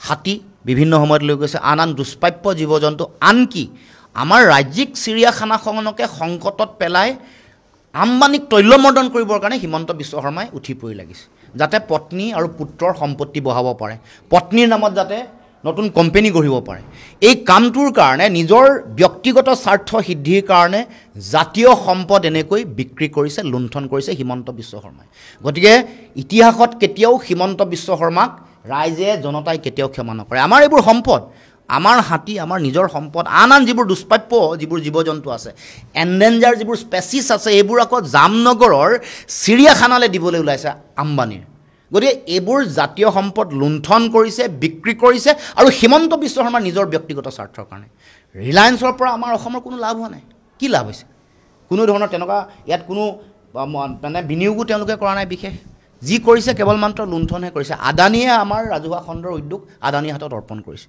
হাতী বিভিন্ন সময়ত লৈ গৈছে, আন দুষ্প্ৰাপ্য জীৱ জন্তু, আনকি আমাৰ ৰাজ্যিক চিৰিয়াখানাখনকে সংকটত পেলাই আম্বানীক তৈলমৰ্দন কৰিবৰ কাৰণে হিমন্ত বিশ্ব শৰ্মাই উঠি পৰি লাগিছে, যাতে পত্নী আৰু পুত্ৰৰ সম্পত্তি বঢ়াব পাৰে, পত্নীৰ নামত যাতে নতুন কোম্পানী গঢ়িব পাৰে। এই কামটোৰ কাৰণে নিজৰ ব্যক্তিগত স্বাৰ্থ সিদ্ধিৰ কাৰণে জাতীয় সম্পদ এনেকৈ বিক্ৰী কৰিছে, লুণ্ঠন কৰিছে হিমন্ত বিশ্ব শৰ্মাই। গতিকে ইতিহাসত কেতিয়াও হিমন্ত বিশ্ব শৰ্মাক ৰাইজে জনতাই কেতিয়াও ক্ষমা নকৰে। আমাৰ এইবোৰ সম্পদ, আমাৰ হাতী, আমাৰ নিজৰ সম্পদ, আন যিবোৰ দুষ্প্ৰাপ্য যিবোৰ জীৱ জন্তু আছে, এণ্ডেঞ্জাৰ যিবোৰ স্পেচিছ আছে, এইবোৰ আকৌ জামনগৰৰ চিৰিয়াখানালৈ দিবলৈ ওলাইছে আম্বানীৰ। গতিকে এইবোৰ জাতীয় সম্পদ লুণ্ঠন কৰিছে, বিক্ৰী কৰিছে, আৰু হিমন্ত বিশ্ব শৰ্মাৰ নিজৰ ব্যক্তিগত স্বাৰ্থৰ কাৰণে। ৰিলায়েন্সৰ পৰা আমাৰ অসমৰ কোনো লাভ হোৱা নাই। কি লাভ হৈছে? কোনো ধৰণৰ তেনেকুৱা ইয়াত কোনো মানে বিনিয়োগো তেওঁলোকে কৰা নাই বিশেষ। যি কৰিছে কেৱল মাত্ৰ লুণ্ঠনহে কৰিছে। আদানীয়ে আমাৰ ৰাজহুৱা খণ্ডৰ উদ্যোগ আদানীৰ হাতত অৰ্পণ কৰিছে।